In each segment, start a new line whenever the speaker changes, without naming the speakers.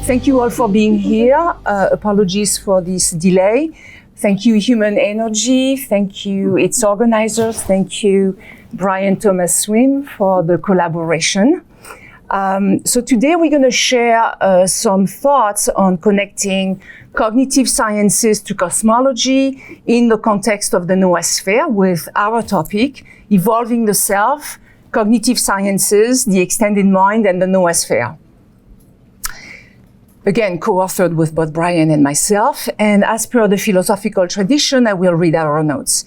Thank you all for being here. Apologies for this delay. Thank you, Human Energy. Thank you, its organizers. Thank you, Brian Thomas Swim, for the collaboration. So today we're going to share some thoughts on connecting cognitive sciences to cosmology in the context of the Noosphere with our topic, Evolving the Self, Cognitive Sciences, the Extended Mind, and the Noosphere. Again, co-authored with both Brian and myself, and as per the philosophical tradition, I will read our notes.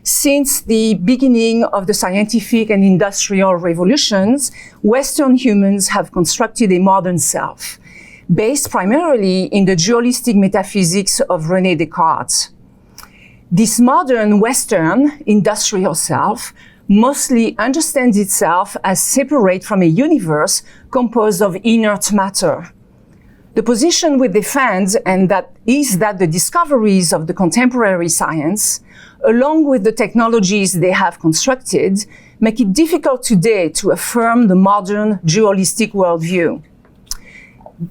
Since the beginning of the scientific and industrial revolutions, Western humans have constructed a modern self, based primarily in the dualistic metaphysics of René Descartes. This modern Western industrial self mostly understands itself as separate from a universe composed of inert matter. The position we defend is that the discoveries of the contemporary science, along with the technologies they have constructed, make it difficult today to affirm the modern dualistic worldview.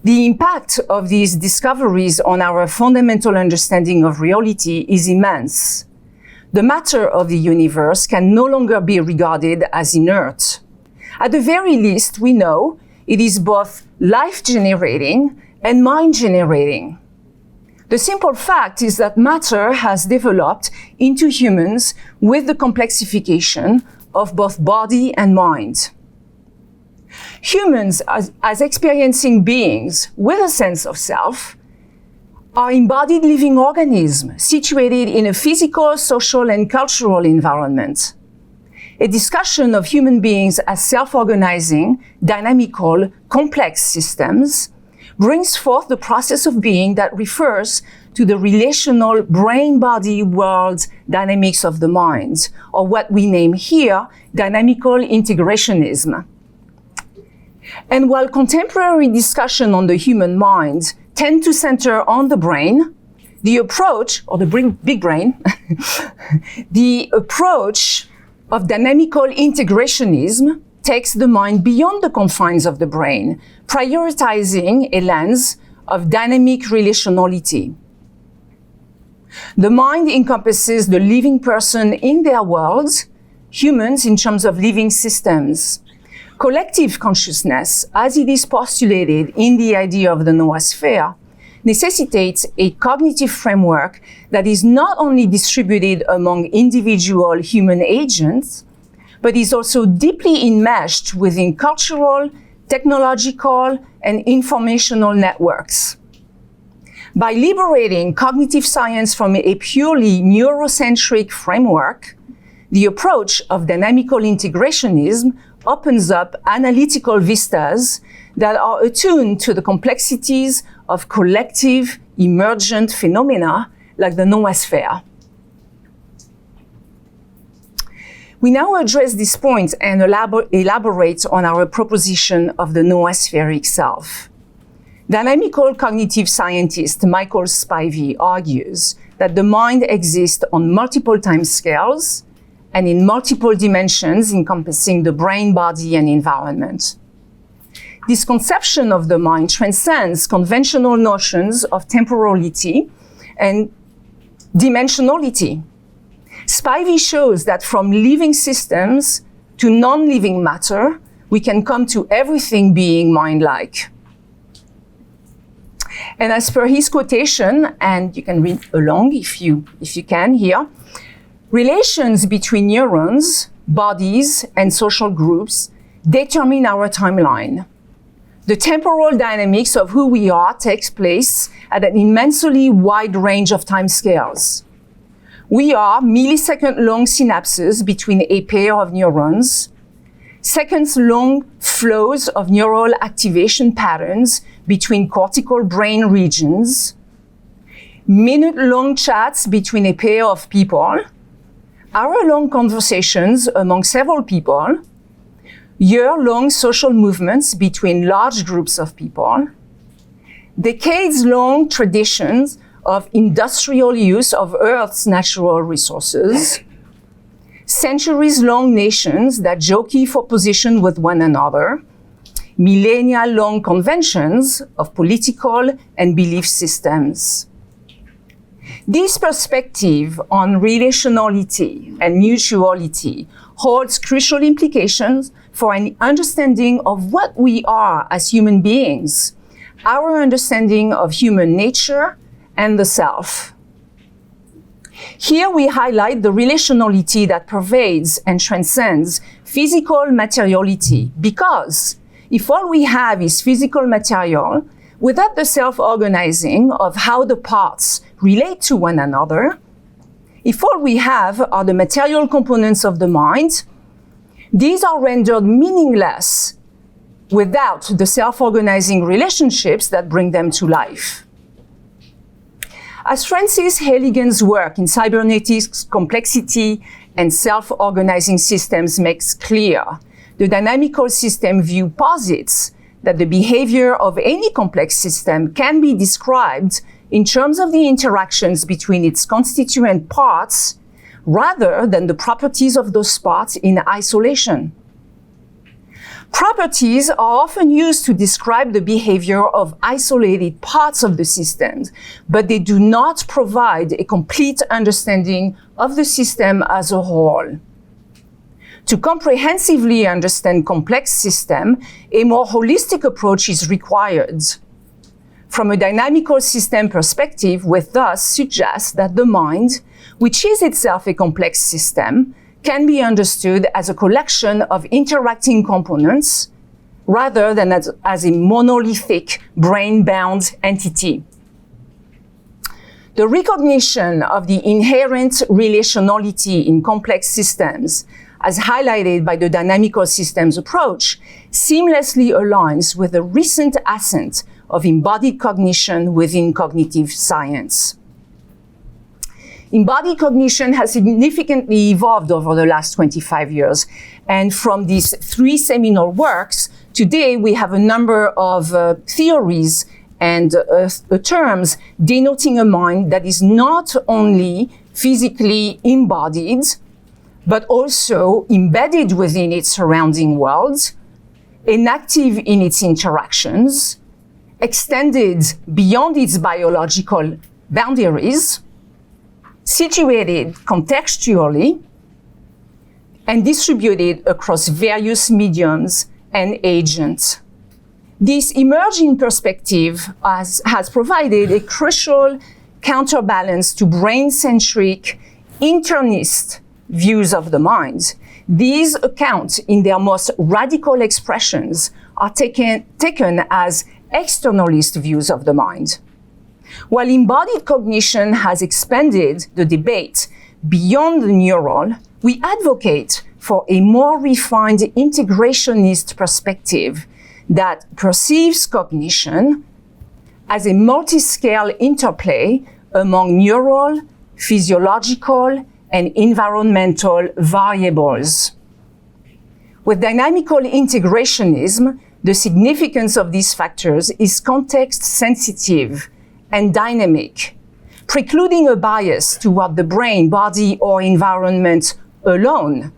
The impact of these discoveries on our fundamental understanding of reality is immense. The matter of the universe can no longer be regarded as inert. At the very least, we know it is both life-generating and mind-generating. The simple fact is that matter has developed into humans with the complexification of both body and mind. Humans, as experiencing beings with a sense of self, are embodied living organisms situated in a physical, social, and cultural environment. A discussion of human beings as self-organizing, dynamical, complex systems brings forth the process of being that refers to the relational brain-body-world dynamics of the mind, or what we name here dynamical integrationism. And while contemporary discussion on the human mind tend to center on the brain, the approach, or the big brain, the approach of dynamical integrationism takes the mind beyond the confines of the brain, prioritizing a lens of dynamic relationality. The mind encompasses the living person in their world, humans in terms of living systems. Collective consciousness, as it is postulated in the idea of the Noosphere, necessitates a cognitive framework that is not only distributed among individual human agents, but is also deeply enmeshed within cultural, technological, and informational networks. By liberating cognitive science from a purely neurocentric framework, the approach of dynamical integrationism opens up analytical vistas that are attuned to the complexities of collective, emergent phenomena like the Noosphere. We now address this point and elaborate on our proposition of the Noosphere itself. Dynamical cognitive scientist Michael Spivey argues that the mind exists on multiple timescales and in multiple dimensions encompassing the brain, body, and environment. This conception of the mind transcends conventional notions of temporality and dimensionality. Spivey shows that from living systems to non-living matter, we can come to everything being mind-like. And as per his quotation, and you can read along if you can here, relations between neurons, bodies, and social groups determine our timeline. The temporal dynamics of who we are takes place at an immensely wide range of timescales. We are millisecond-long synapses between a pair of neurons, seconds-long flows of neural activation patterns between cortical brain regions, minute-long chats between a pair of people, hour-long conversations among several people, year-long social movements between large groups of people, decades-long traditions of industrial use of Earth's natural resources, centuries-long nations that jockey for position with one another, millennia-long conventions of political and belief systems. This perspective on relationality and mutuality holds crucial implications for an understanding of what we are as human beings, our understanding of human nature and the self. Here we highlight the relationality that pervades and transcends physical materiality, because if all we have is physical material, without the self-organizing of how the parts relate to one another, if all we have are the material components of the mind, these are rendered meaningless without the self-organizing relationships that bring them to life. As Francis Halligan's work in cybernetics, complexity, and self-organizing systems makes clear, the dynamical system view posits that the behavior of any complex system can be described in terms of the interactions between its constituent parts rather than the properties of those parts in isolation. Properties are often used to describe the behavior of isolated parts of the system, but they do not provide a complete understanding of the system as a whole. To comprehensively understand complex systems, a more holistic approach is required. From a dynamical system perspective, we thus suggest that the mind, which is itself a complex system, can be understood as a collection of interacting components rather than as a monolithic brain-bound entity. The recognition of the inherent relationality in complex systems, as highlighted by the dynamical systems approach, seamlessly aligns with the recent ascent of embodied cognition within cognitive science. Embodied cognition has significantly evolved over the last 25 years. And from these three seminal works, today we have a number of theories and terms denoting a mind that is not only physically embodied, but also embedded within its surrounding world, inactive in its interactions, extended beyond its biological boundaries, situated contextually, and distributed across various mediums and agents. This emerging perspective has provided a crucial counterbalance to brain-centric, internist views of the mind. These accounts, in their most radical expressions, are taken as externalist views of the mind. While embodied cognition has expanded the debate beyond the neural, we advocate for a more refined integrationist perspective that perceives cognition as a multi-scale interplay among neural, physiological, and environmental variables. With dynamical integrationism, the significance of these factors is context-sensitive and dynamic, precluding a bias toward the brain, body, or environment alone.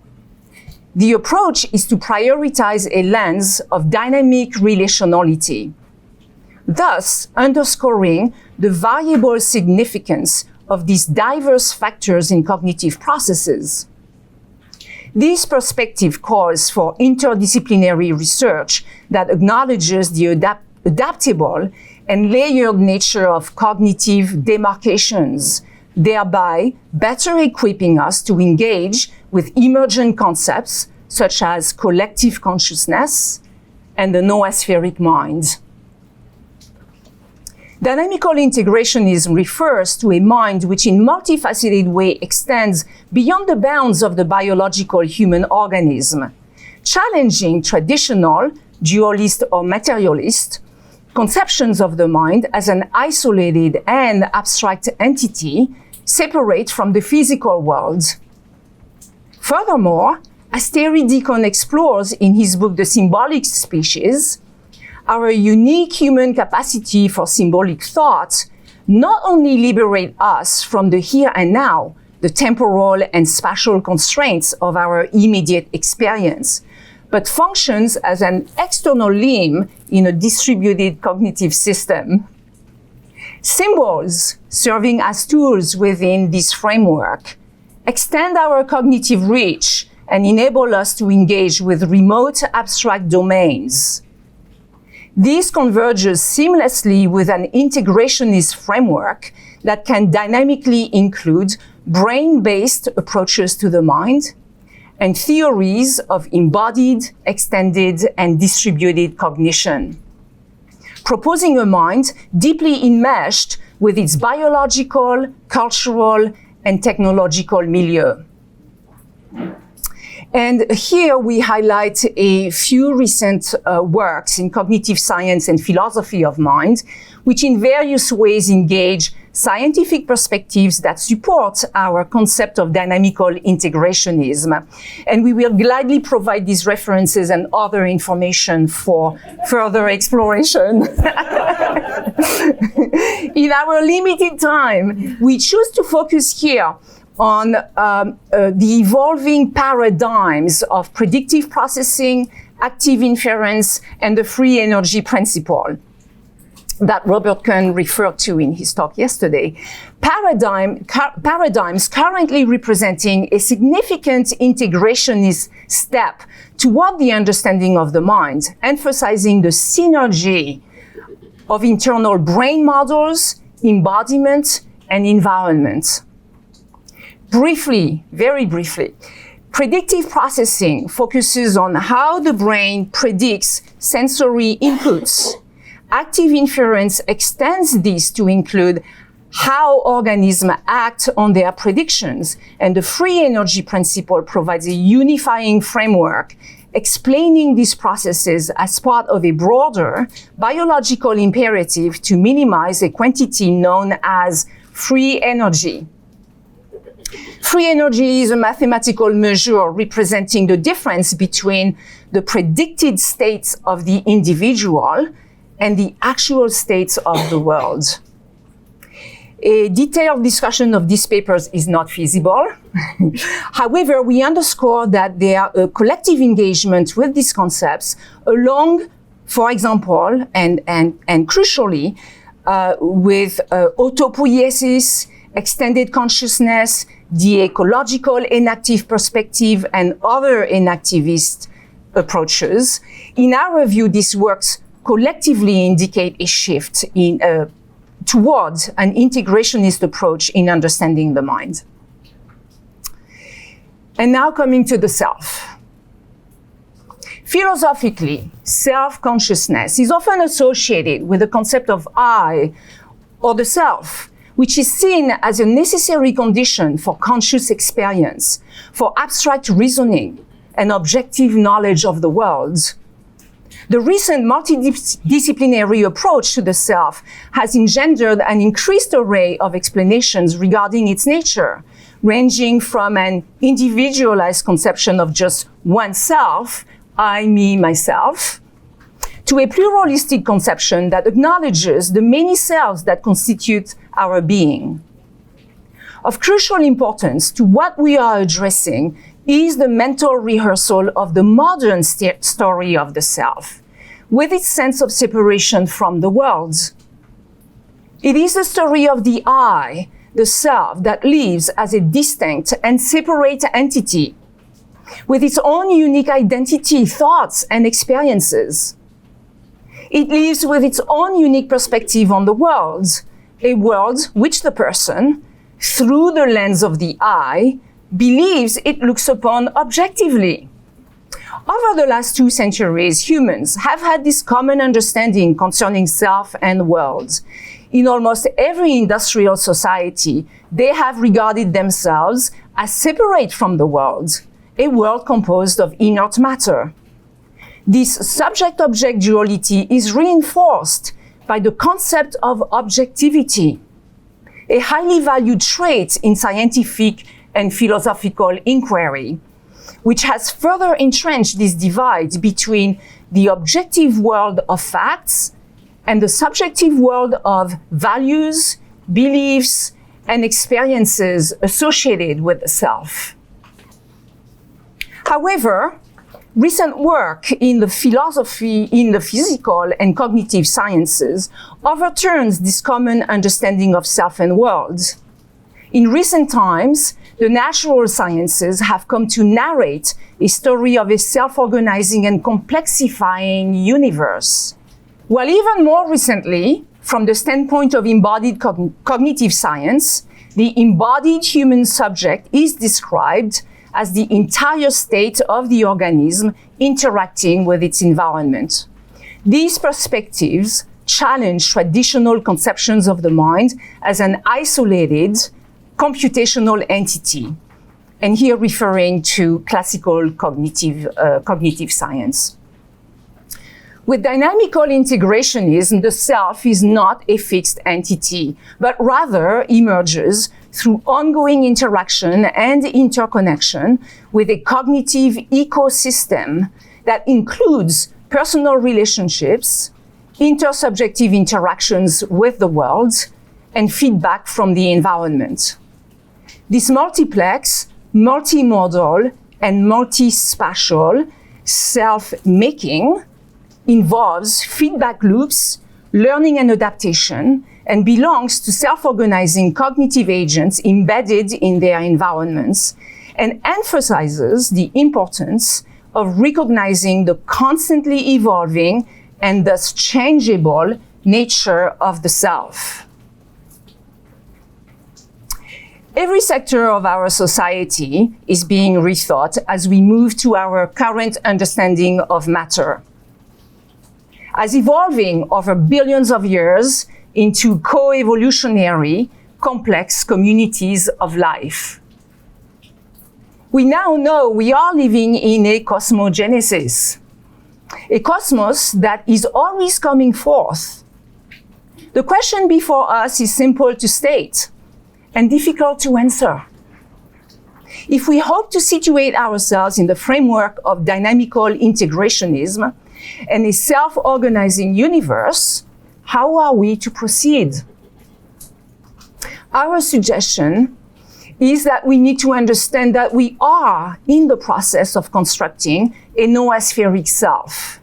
The approach is to prioritize a lens of dynamic relationality, thus underscoring the variable significance of these diverse factors in cognitive processes. This perspective calls for interdisciplinary research that acknowledges the adaptable and layered nature of cognitive demarcations, thereby better equipping us to engage with emergent concepts such as collective consciousness and the noospheric mind. Dynamical integrationism refers to a mind which in multifaceted way extends beyond the bounds of the biological human organism, challenging traditional, dualist or materialist conceptions of the mind as an isolated and abstract entity separate from the physical world. Furthermore, as Terry Deacon explores in his book, The Symbolic Species, our unique human capacity for symbolic thought not only liberate us from the here and now, the temporal and spatial constraints of our immediate experience, but functions as an external limb in a distributed cognitive system. Symbols, serving as tools within this framework, extend our cognitive reach and enable us to engage with remote abstract domains. This converges seamlessly with an integrationist framework that can dynamically include brain-based approaches to the mind and theories of embodied, extended, and distributed cognition, proposing a mind deeply enmeshed with its biological, cultural, and technological milieu. And here we highlight a few recent works in cognitive science and philosophy of mind, which in various ways engage scientific perspectives that support our concept of dynamical integrationism. And we will gladly provide these references and other information for further exploration. In our limited time, we choose to focus here on the evolving paradigms of predictive processing, active inference, and the free energy principle that Robert Kuhn referred to in his talk yesterday. Paradigms currently representing a significant integrationist step toward the understanding of the mind, emphasizing the synergy of internal brain models, embodiment, and environment. Briefly, very briefly, predictive processing focuses on how the brain predicts sensory inputs. Active inference extends this to include how organisms act on their predictions, and the free energy principle provides a unifying framework explaining these processes as part of a broader biological imperative to minimize a quantity known as free energy. Free energy is a mathematical measure representing the difference between the predicted states of the individual and the actual states of the world. A detailed discussion of these papers is not feasible. However, we underscore that there are collective engagement with these concepts along, for example, and crucially, with autopoiesis, extended consciousness, the ecological enactive perspective, and other enactivist approaches. In our view, these works collectively indicate a shift towards an integrationist approach in understanding the mind. And now coming to the self. Philosophically, self-consciousness is often associated with the concept of I, or the self, which is seen as a necessary condition for conscious experience, for abstract reasoning, and objective knowledge of the world. The recent multidisciplinary approach to the self has engendered an increased array of explanations regarding its nature, ranging from an individualized conception of just oneself, I, me, myself, to a pluralistic conception that acknowledges the many selves that constitute our being. Of crucial importance to what we are addressing is the mental rehearsal of the modern story of the self, with its sense of separation from the world. It is the story of the I, the self, that lives as a distinct and separate entity, with its own unique identity, thoughts, and experiences. It lives with its own unique perspective on the world, a world which the person, through the lens of the I, believes it looks upon objectively. Over the last 2 centuries, humans have had this common understanding concerning self and world. In almost every industrial society, they have regarded themselves as separate from the world, a world composed of inert matter. This subject-object duality is reinforced by the concept of objectivity, a highly valued trait in scientific and philosophical inquiry, which has further entrenched this divide between the objective world of facts and the subjective world of values, beliefs, and experiences associated with the self. However, Recent work in the philosophy, in the physical and cognitive sciences overturns this common understanding of self and world. In recent times, the natural sciences have come to narrate a story of a self-organizing and complexifying universe. While even more recently, from the standpoint of embodied cognitive science, the embodied human subject is described as the entire state of the organism interacting with its environment. These perspectives challenge traditional conceptions of the mind as an isolated computational entity, and here referring to classical cognitive science. With dynamical integrationism, the self is not a fixed entity, but rather emerges through ongoing interaction and interconnection with a cognitive ecosystem that includes personal relationships, intersubjective interactions with the world, and feedback from the environment. This multiplex, multimodal, and multispatial self-making involves feedback loops, learning and adaptation, and belongs to self-organizing cognitive agents embedded in their environments, and emphasizes the importance of recognizing the constantly evolving and thus changeable nature of the self. Every sector of our society is being rethought as we move to our current understanding of matter, as evolving over billions of years into co-evolutionary, complex communities of life. We now know we are living in a cosmogenesis, a cosmos that is always coming forth. The question before us is simple to state and difficult to answer. If we hope to situate ourselves in the framework of dynamical integrationism and a self-organizing universe, how are we to proceed? Our suggestion is that we need to understand that we are in the process of constructing a noospheric self,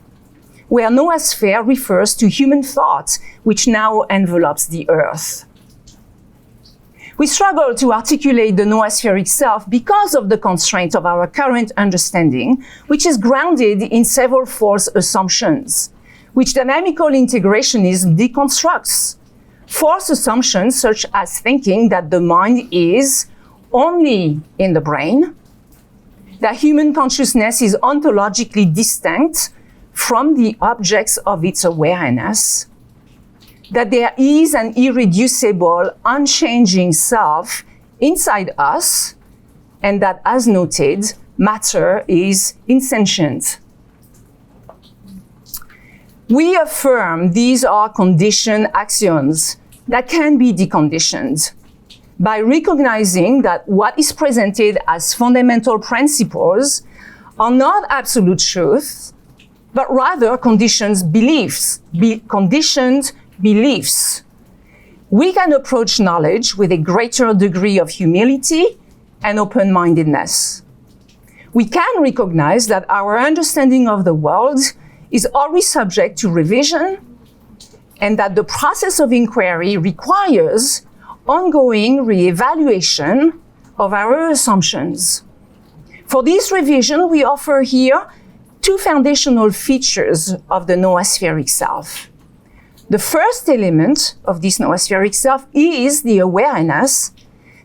where noosphere refers to human thought, which now envelops the Earth. We struggle to articulate the noospheric self because of the constraint of our current understanding, which is grounded in several false assumptions, which dynamical integrationism deconstructs. False assumptions such as thinking that the mind is only in the brain, that human consciousness is ontologically distinct from the objects of its awareness, that there is an irreducible, unchanging self inside us, and that, as noted, matter is insentient. We affirm these are conditioned axioms that can be deconditioned by recognizing that what is presented as fundamental principles are not absolute truths, but rather conditioned beliefs. We can approach knowledge with a greater degree of humility and open-mindedness. We can recognize that our understanding of the world is always subject to revision, and that the process of inquiry requires ongoing re-evaluation of our assumptions. For this revision, we offer here two foundational features of the noospheric self. The first element of this noospheric self is the awareness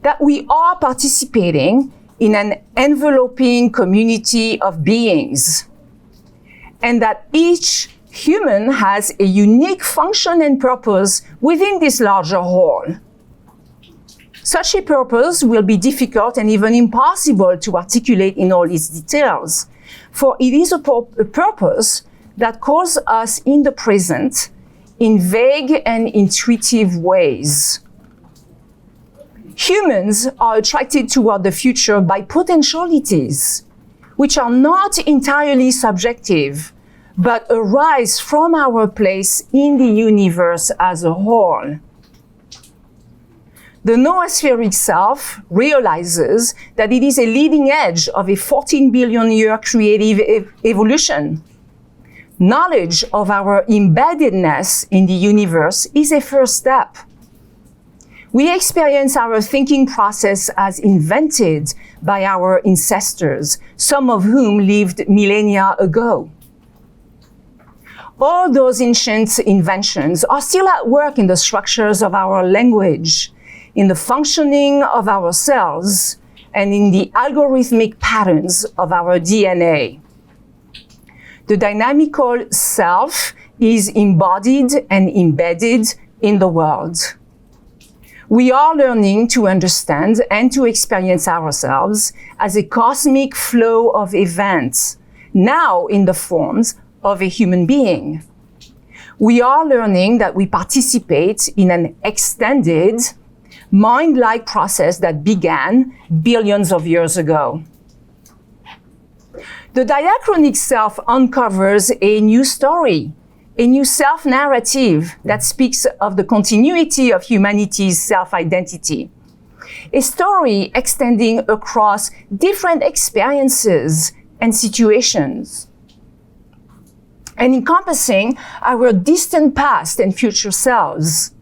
that we are participating in an enveloping community of beings, and that each human has a unique function and purpose within this larger whole. Such a purpose will be difficult and even impossible to articulate in all its details, for it is a purpose that calls us in the present in vague and intuitive ways. Humans are attracted toward the future by potentialities, which are not entirely subjective, but arise from our place in the universe as a whole. The noospheric self realizes that it is a leading edge of a 14 billion year creative evolution. Knowledge of our embeddedness in the universe is a first step. We experience our thinking process as invented by our ancestors, some of whom lived millennia ago. All those ancient inventions are still at work in the structures of our language, in the functioning of our cells, and in the algorithmic patterns of our DNA. The dynamical self is embodied and embedded in the world. We are learning to understand and to experience ourselves as a cosmic flow of events, now in the forms of a human being. We are learning that we participate in an extended, mind-like process that began billions of years ago. The diachronic self uncovers a new story, a new self-narrative that speaks of the continuity of humanity's self-identity. A story extending across different experiences and situations, and encompassing our distant past and future selves.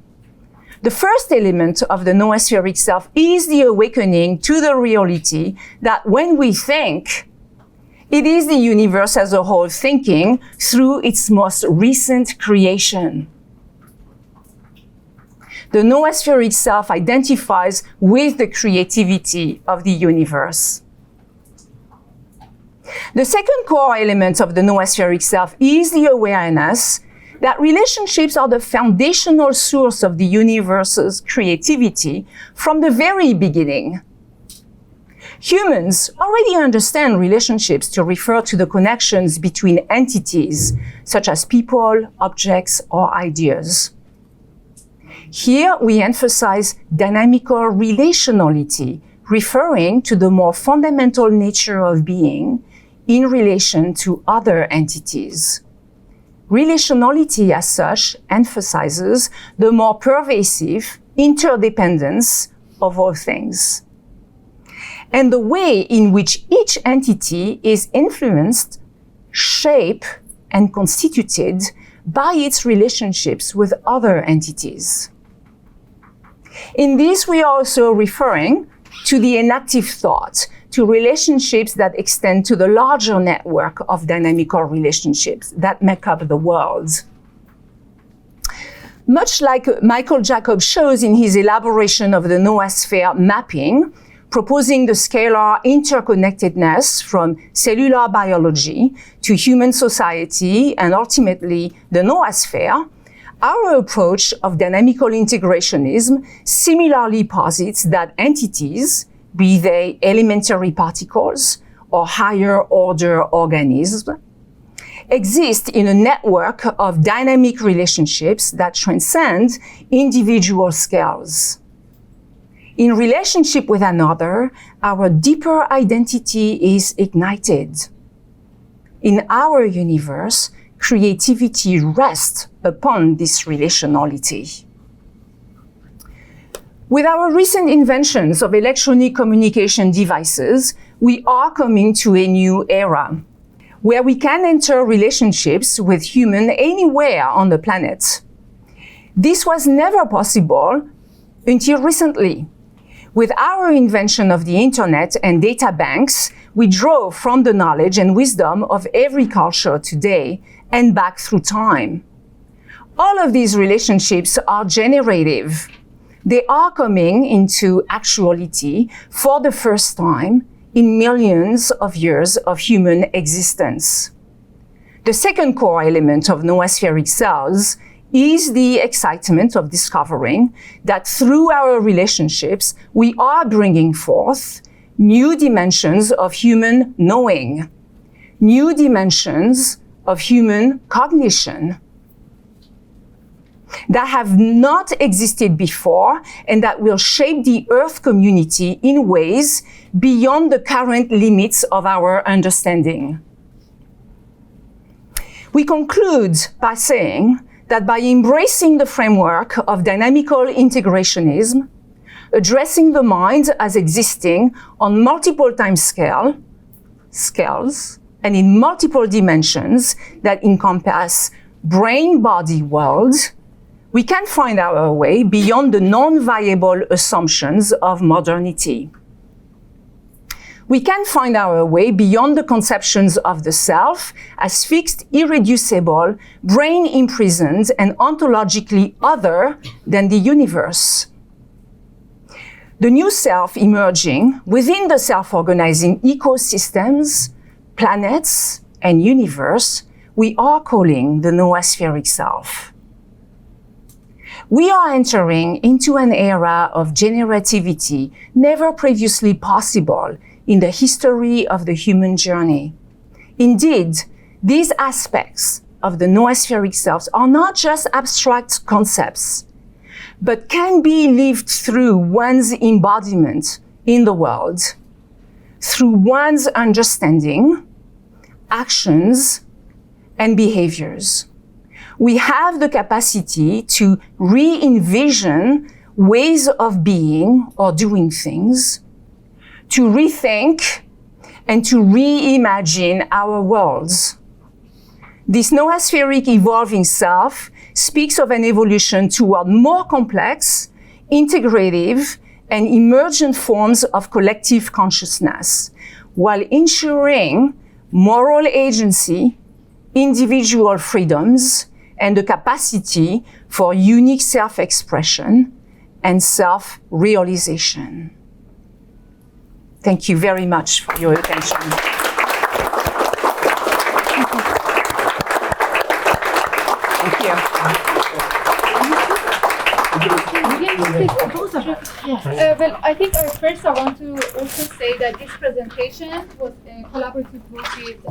The first element of the noospheric self is the awakening to the reality that when we think, it is the universe as a whole thinking through its most recent creation. The noospheric self identifies with the creativity of the universe. The second core element of the noospheric self is the awareness that relationships are the foundational source of the universe's creativity from the very beginning. Humans already understand relationships to refer to the connections between entities, such as people, objects, or ideas. Here we emphasize dynamical relationality, referring to the more fundamental nature of being in relation to other entities. Relationality as such emphasizes the more pervasive interdependence of all things, and the way in which each entity is influenced, shaped, and constituted by its relationships with other entities. In this, we are also referring to the enactive thought, to relationships that extend to the larger network of dynamical relationships that make up the world. Much like Michael Jacob shows in his elaboration of the noosphere mapping, proposing the scalar interconnectedness from cellular biology to human society and ultimately the noosphere, our approach of dynamical integrationism similarly posits that entities, be they elementary particles or higher order organisms, exist in a network of dynamic relationships that transcend individual scales. In relationship with another, our deeper identity is ignited. In our universe, creativity rests upon this relationality. With our recent inventions of electronic communication devices, we are coming to a new era, where we can enter relationships with humans anywhere on the planet. This was never possible until recently. With our invention of the internet and data banks, we draw from the knowledge and wisdom of every culture today and back through time. All of these relationships are generative. They are coming into actuality for the first time in millions of years of human existence. The second core element of noospheric cells is the excitement of discovering that through our relationships, we are bringing forth new dimensions of human knowing, new dimensions of human cognition that have not existed before and that will shape the Earth community in ways beyond the current limits of our understanding. We conclude by saying that by embracing the framework of dynamical integrationism, addressing the mind as existing on multiple time scales and in multiple dimensions that encompass brain-body world, we can find our way beyond the non-viable assumptions of modernity. We can find our way beyond the conceptions of the self as fixed, irreducible, brain-imprisoned, and ontologically other than the universe. The new self emerging within the self-organizing ecosystems, planets, and universe we are calling the noospheric self. We are entering into an era of generativity never previously possible in the history of the human journey. Indeed, these aspects of the noospheric selves are not just abstract concepts, but can be lived through one's embodiment in the world, through one's understanding, actions, and behaviors. We have the capacity to re-envision ways of being or doing things, to rethink and to reimagine our worlds. This noospheric evolving self speaks of an evolution toward more complex, integrative, and emergent forms of collective consciousness, while ensuring moral agency, individual freedoms, and the capacity for unique self-expression and self-realization. Thank you very much for your attention. Thank you.
Well, I think first I want to also say that this presentation was a collaborative work with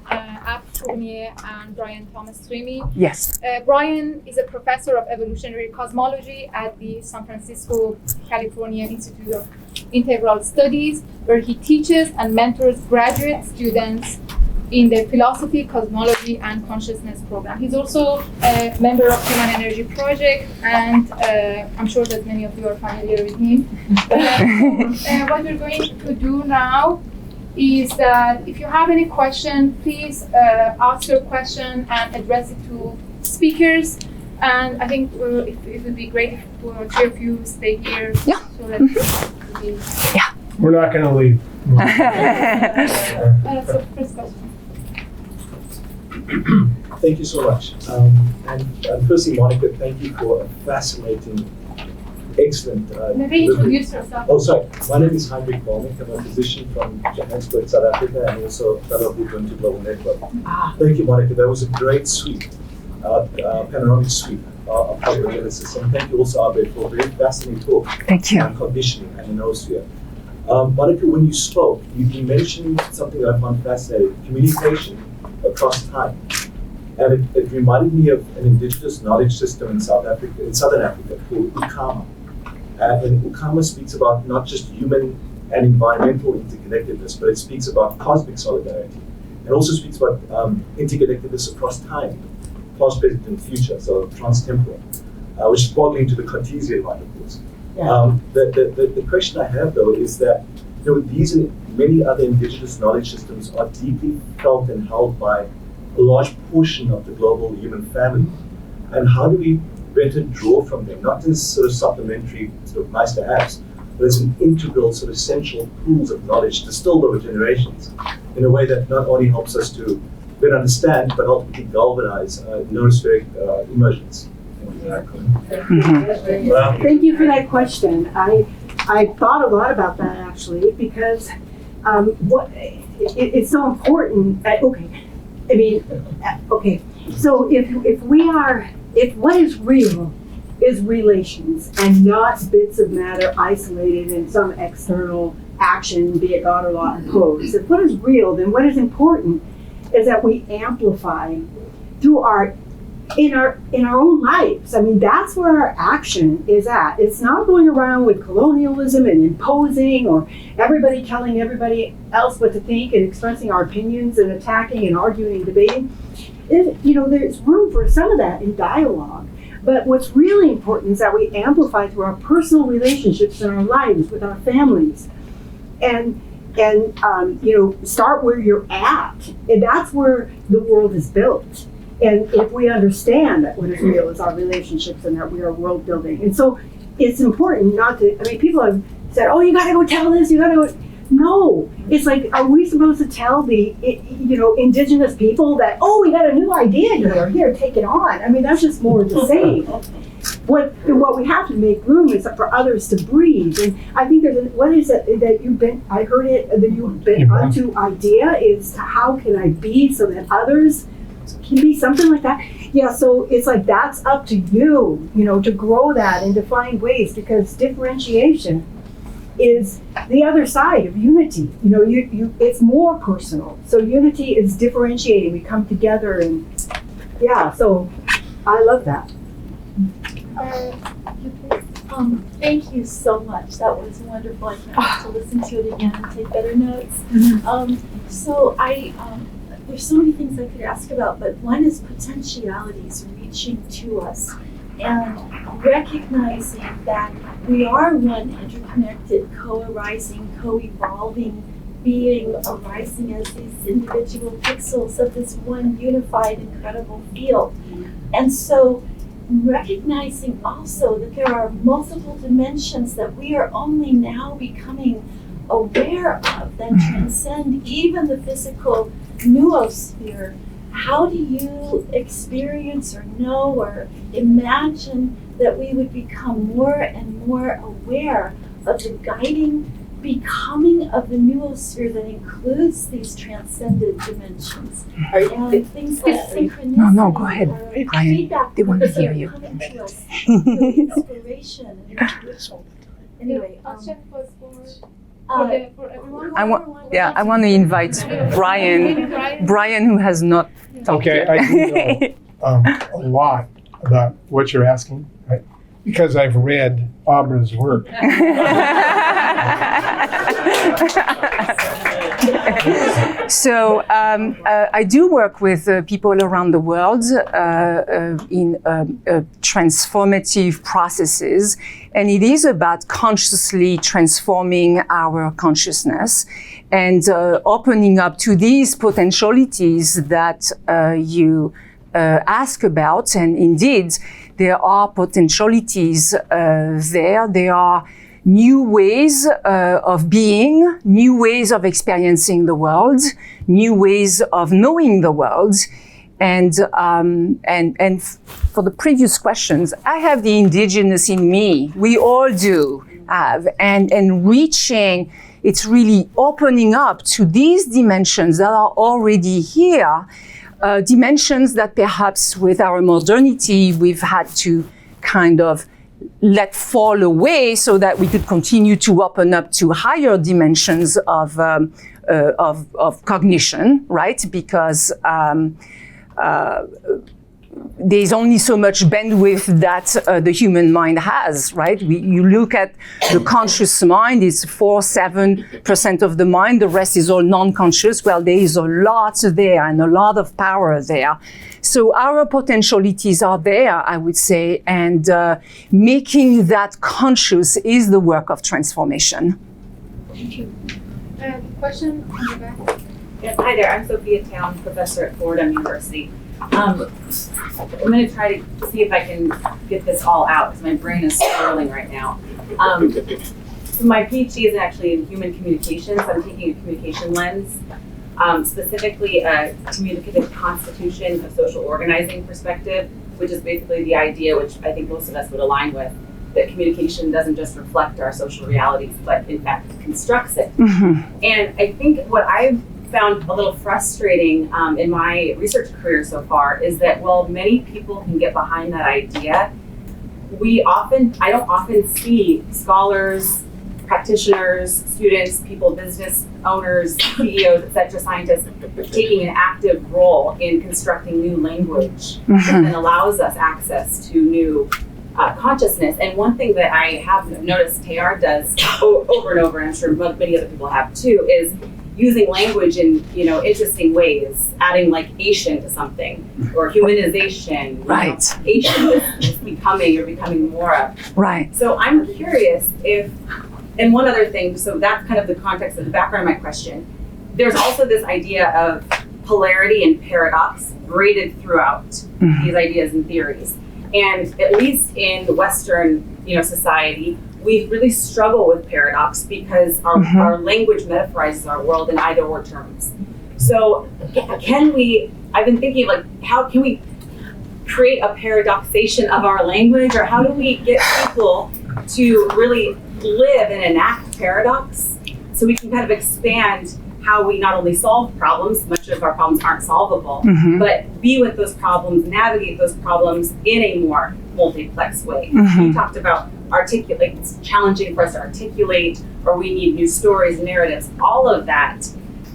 Abre, Fournier, and Brian Thomas Twomey.
Yes.
Brian is a professor of evolutionary cosmology at the San Francisco, California Institute of Integral Studies, where he teaches and mentors graduate students in the philosophy, cosmology, and consciousness program. He's also a member of Human Energy Project, and I'm sure that many of you are familiar with him. What we're going to do now is that if you have any question, please ask your question and address it to speakers. And I think it would be great if two or three of you stay here.
Yeah.
So that
Yeah.
We're not going to leave.
That's the first question.
Thank you so much. And firstly, Monica, thank you for a fascinating, excellent.
Maybe introduce yourself.
Oh, sorry. My name is Heinrich Volnick. I'm a physician from Johannesburg, South Africa, and also a fellow of the Ubuntu Global Network. Thank you, Monica. That was a great sweep, panoramic sweep of cognition. And thank you also, Abre, for a very fascinating talk
Thank you.
on cognition and Noosphere. Monica, when you spoke, you mentioned something that I found fascinating: communication across time. And it reminded me of an indigenous knowledge system in Southern Africa called Ukama. And Ukama speaks about not just human and environmental interconnectedness, but it speaks about cosmic solidarity. And also speaks about interconnectedness across time, past, present, and future, so trans-temporal, which is boggling to the Cartesian mind, of course.
Yeah.
The question I have, though, is that these and many other indigenous knowledge systems are deeply felt and held by a large portion of the global human family. And how do we better draw from them, not as sort of supplementary, sort of nice to haves, but as an integral, sort of central pools of knowledge distilled over generations in a way that not only helps us to better understand, but ultimately galvanize noospheric emergence.
Thank you for that question. I thought a lot about that actually, because it's so important. So if what is real is relations and not bits of matter isolated in some external action, be it God or law imposed. If what is real, then what is important is that we amplify through in our own lives. I mean, that's where our action is at. It's not going around with colonialism and imposing, or everybody telling everybody else what to think and expressing our opinions and attacking and arguing and debating. There's room for some of that in dialogue, But what's really important is that we amplify through our personal relationships in our lives with our families, and start where you're at, and that's where the world is built. And if we understand that what is real is our relationships and that we are world building, and so it's important not to. I mean, people have said, "Oh, you got to go tell this. You got to go." No, it's like, are we supposed to tell the indigenous people that, oh, we got a new idea here, take it on? I mean, that's just more of the same. What we have to make room is for others to breathe. And I think what is it that you've been? I heard it that you've been onto idea is how can I be so that others can be, something like that. Yeah, so it's like that's up to you, to grow that and to find ways, because differentiation is the other side of unity. It's more personal. So unity is differentiating. We come together, and so I love that.
Thank you so much. That was wonderful. I can't wait to listen to it again and take better notes. So there's so many things I could ask about, but one is potentialities reaching to us and recognizing that we are one interconnected, co-arising, co-evolving being arising as these individual pixels of this one unified, incredible field. And so recognizing also that there are multiple dimensions that we are only now becoming aware of that transcend even the physical noosphere. How do you experience or know or imagine that we would become more and more aware of the guiding becoming of the noosphere that includes these transcended dimensions? And things like synchronicity.
No, go ahead, Brian. They want to hear you.
Inspiration. Anyway,
question was for everyone.
I want to invite Brian, who has not talked
Okay,
yet.
I do know a lot about what you're asking, right? Because I've read Abre's work.
So I do work with people around the world in transformative processes, and it is about consciously transforming our consciousness and opening up to these potentialities that you ask about. And indeed, there are potentialities there. There are new ways of being, new ways of experiencing the world, new ways of knowing the world. And for the previous questions, I have the indigenous in me. We all do have. And reaching, it's really opening up to these dimensions that are already here, dimensions that perhaps with our modernity, we've had to kind of let fall away so that we could continue to open up to higher dimensions of cognition, right? Because there's only so much bandwidth that the human mind has, right? You look at the conscious mind, it's 4-7% of the mind, the rest is all non-conscious. Well, there is a lot there and a lot of power there. So our potentialities are there, I would say, and making that conscious is the work of transformation.
Thank you. Question on the back.
Yes, hi there. I'm Sophia Town, professor at Fordham University. I'm going to try to see if I can get this all out because my brain is swirling right now. So my PhD is actually in human communications. I'm taking a communication lens, specifically a communicative constitution of social organizing perspective, which is basically the idea, which I think most of us would align with, that communication doesn't just reflect our social realities, but in fact constructs it. Mm-hmm. And I think what I've found a little frustrating in my research career so far is that while many people can get behind that idea, I don't often see scholars, practitioners, students, people, business owners, CEOs, etc., scientists taking an active role in constructing new language that then allows us access to new consciousness. And one thing that I have noticed Teilhard does over and over, and I'm sure many other people have too, is using language in, interesting ways, adding like Asian to something, or humanization.
Right.
Asian is becoming more of.
Right.
So I'm curious if, and one other thing, so that's kind of the context of the background of my question. There's also this idea of polarity and paradox braided throughout these ideas and theories. And at least in Western, society, we really struggle with paradox because our language metaphorizes our world in either or terms. So I've been thinking like, how can we create a paradoxation of our language, or how do we get people to really live and enact paradox so we can kind of expand how we not only solve problems, much of our problems aren't solvable, but be with those problems, navigate those problems in a more multiplex way. You talked about it's challenging for us to articulate, or we need new stories, narratives. All of that,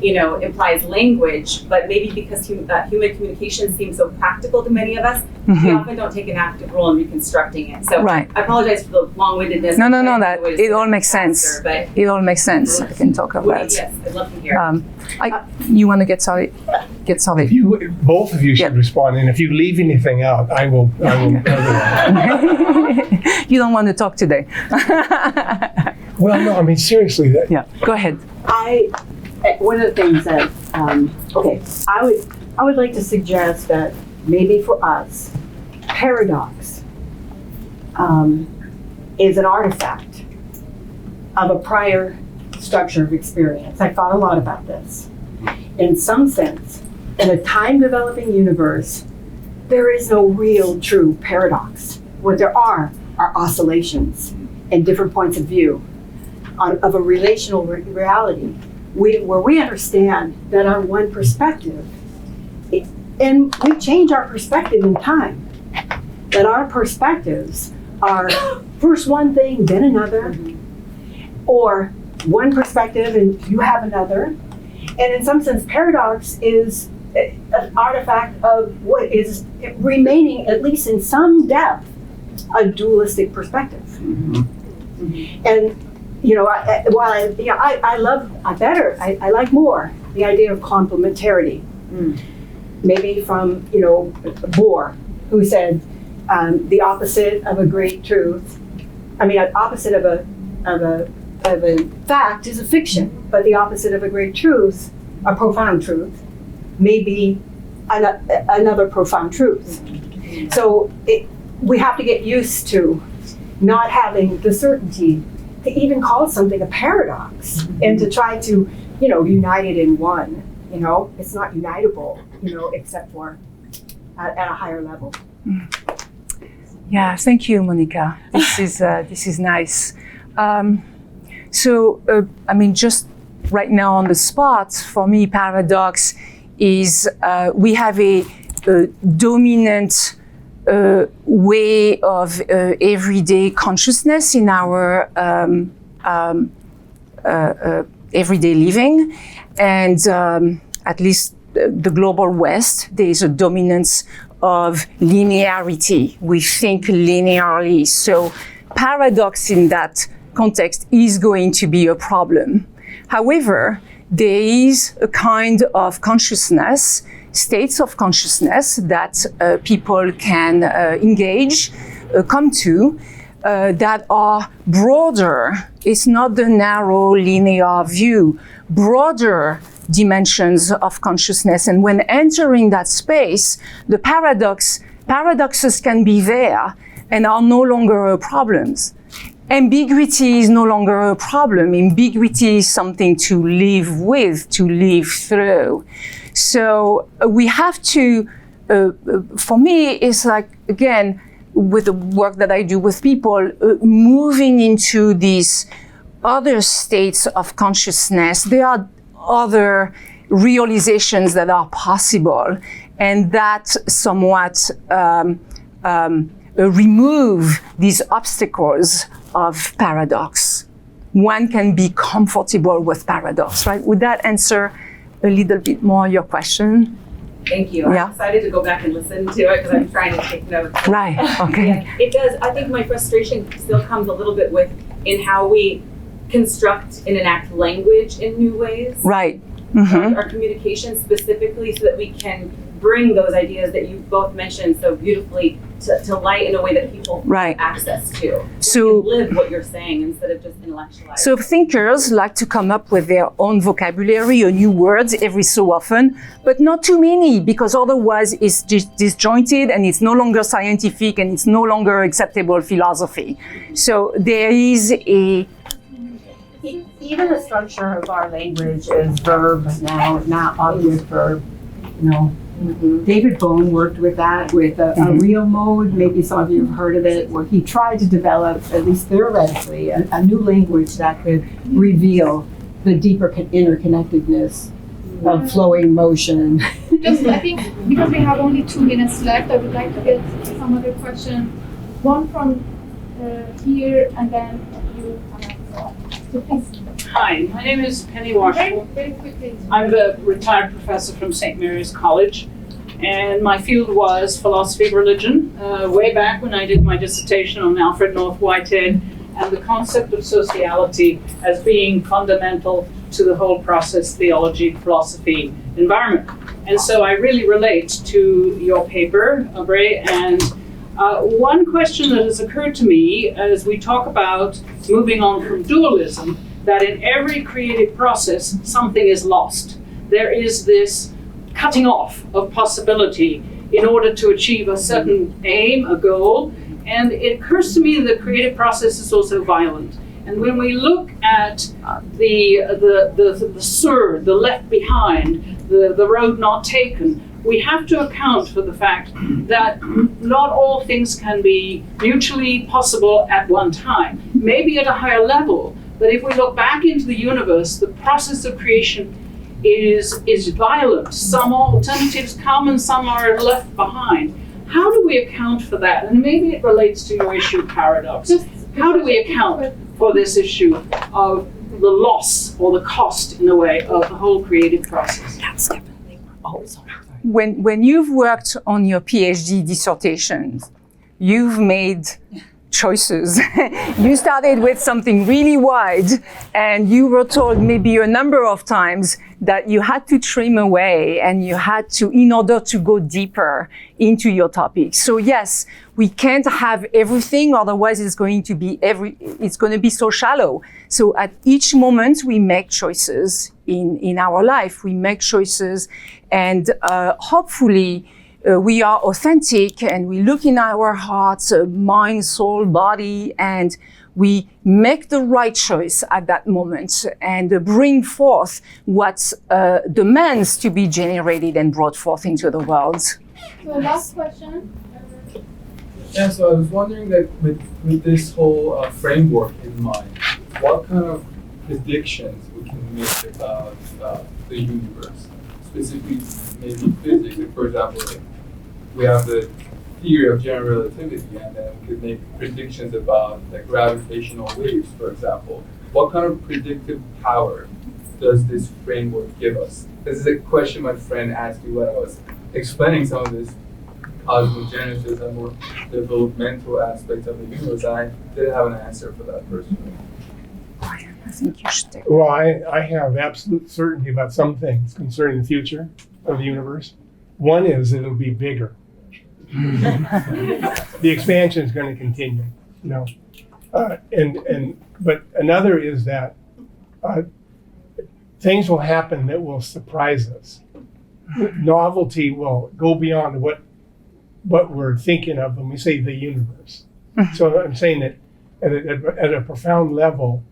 implies language, but maybe because human communication seems so practical to many of us, we often don't take an active role in reconstructing it. So I apologize for the long-windedness.
No, that it all makes sense. It all makes sense. I can talk about.
Yes, I'd love to hear.
You want to get started?
Both of you should respond, and if you leave anything out, I will.
You don't want to talk today.
Well, no, I mean seriously.
Go ahead.
One of the things that, I would like to suggest that maybe for us, paradox is an artifact of a prior structure of experience. I thought a lot about this. In some sense, in a time-developing universe, there is no real true paradox. What there are oscillations and different points of view of a relational reality, where we understand that on one perspective, and we change our perspective in time, that our perspectives are first one thing, then another, or one perspective and you have another. And in some sense, paradox is an artifact of what is remaining, at least in some depth, a dualistic perspective. And I like more the idea of complementarity. Maybe from Bohr, who said the opposite of a great truth. Opposite of a fact is a fiction, but the opposite of a great truth, a profound truth, may be another profound truth. So we have to get used to not having the certainty to even call something a paradox and to try to, unite it in one. It's not unitable, except for at a higher level.
Yeah, thank you, Monica. This is nice. Just right now on the spot, for me, paradox is we have a dominant way of everyday consciousness in our everyday living, and at least the global West, there is a dominance of linearity. We think linearly, so paradox in that context is going to be a problem. However, there is a kind of consciousness, states of consciousness that people can engage, come to, that are broader. It's not the narrow linear view, broader dimensions of consciousness. And when entering that space, the paradoxes can be there and are no longer problems. Ambiguity is no longer a problem. Ambiguity is something to live with, to live through. So we have to, for me, it's like, again, with the work that I do with people, moving into these other states of consciousness, there are other realizations that are possible, and that somewhat remove these obstacles of paradox. One can be comfortable with paradox, right? Would that answer a little bit more your question?
Thank you.
Yeah.
I'm excited to go back and listen to it because I'm trying to take notes.
Right, okay.
Yeah, it does. I think my frustration still comes a little bit in how we construct and enact language in new ways.
Right.
our communication specifically so that we can bring those ideas that you both mentioned so beautifully to light in a way that people
Right.
have access to.
So-
you can live what you're saying instead of just intellectualizing.
So thinkers like to come up with their own vocabulary or new words every so often, but not too many, because otherwise it's disjointed and it's no longer scientific and it's no longer acceptable philosophy. So there is a
Even the structure of our language is verb now, not object verb, you know. David Bohm worked with that, with a real mode. Maybe some of you have heard of it, where he tried to develop, at least theoretically, a new language that could reveal the deeper interconnectedness of flowing motion.
Just, I think, because we have only 2 minutes left, I would like to get some other question. One from here, and then you. So please.
Hi, my name is Penny
Very,
Washable.
very quickly.
I'm a retired professor from St. Mary's College, and my field was philosophy of religion, way back when I did my dissertation on Alfred North Whitehead and the concept of sociality as being fundamental to the whole process, theology, philosophy, environment. And so I really relate to your paper, Abre, and one question that has occurred to me as we talk about moving on from dualism, that in every creative process, something is lost. There is this cutting off of possibility in order to achieve a certain aim, a goal. And it occurs to me that the creative process is also violent. And when we look at the surd, the left behind, the road not taken, we have to account for the fact that not all things can be mutually possible at one time, maybe at a higher level. But if we look back into the universe, the process of creation is violent. Some alternatives come and some are left behind. How do we account for that? And maybe it relates to your issue of paradox. How do we account for this issue of the loss or the cost, in a way, of the whole creative process?
when you've worked on your PhD dissertation, you've made choices. You started with something really wide, and you were told maybe a number of times that you had to trim away and you had to, in order to go deeper into your topic. So yes, we can't have everything, otherwise it's going to be so shallow. So at each moment we make choices in our life. We make choices, and hopefully we are authentic, and we look in our hearts, mind, soul, body, and we make the right choice at that moment and bring forth what demands to be generated and brought forth into the world.
So last question.
Yeah, so I was wondering that with this whole framework in mind, what kind of predictions we can make about the universe, specifically maybe physics. Like, for example, like, we have the theory of general relativity, and then we could make predictions about like gravitational waves, for example. What kind of predictive power does this framework give us? This is a question my friend asked me when I was explaining some of this cosmogenesis and more developmental aspects of the universe. I didn't have an answer for that personally.
I think you should take.
Well, I have absolute certainty about some things concerning the future of the universe. One is that it'll be bigger. The expansion is going to continue, you know. But another is that things will happen that will surprise us. Novelty will go beyond what we're thinking of when we say the universe. So I'm saying that at a profound level,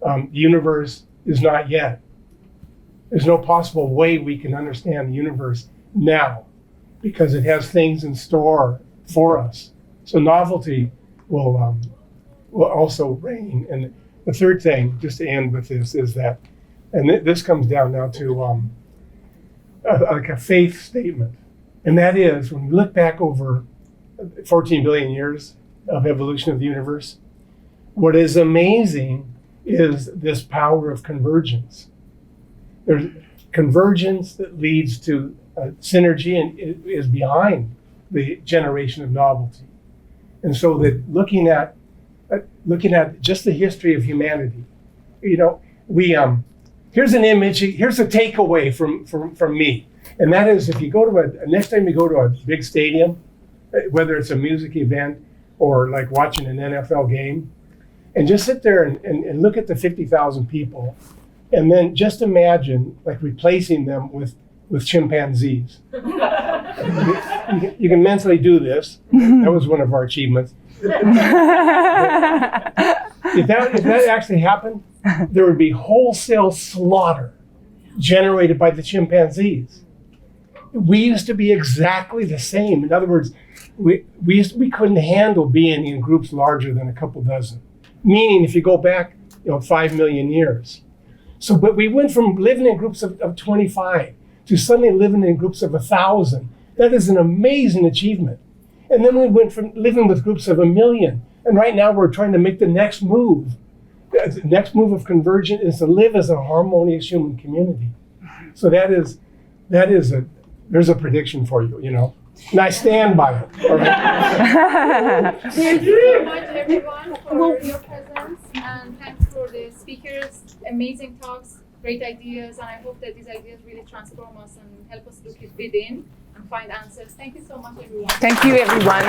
the universe is not yet. There's no possible way we can understand the universe now, because it has things in store for us. So novelty will also reign. And the third thing, just to end with this, is that, and this comes down now to like a faith statement. And that is, when we look back over 14 billion years of evolution of the universe, what is amazing is this power of convergence. There's convergence that leads to synergy and is behind the generation of novelty. And so that looking at just the history of humanity, you know, we here's an image, here's a takeaway from me. And that is, if you go to next time you go to a big stadium, whether it's a music event or like watching an NFL game, and just sit there and look at the 50,000 people, and then just imagine like replacing them with chimpanzees. You can mentally do this. That was one of our achievements. If that actually happened, there would be wholesale slaughter generated by the chimpanzees. We used to be exactly the same. In other words, we couldn't handle being in groups larger than a couple dozen. Meaning, if you go back, 5 million years. So, but we went from living in groups of 25 to suddenly living in groups of 1,000. That is an amazing achievement. And then we went from living with groups of 1 million. And right now we're trying to make the next move. The next move of convergence is to live as a harmonious human community. So there's a prediction for you, And I stand by it. All right?
Thank you so much, everyone, for your presence, and thanks for the speakers. Amazing talks, great ideas, and I hope that these ideas really transform us and help us look within and find answers. Thank you so much, everyone.
Thank you, everyone.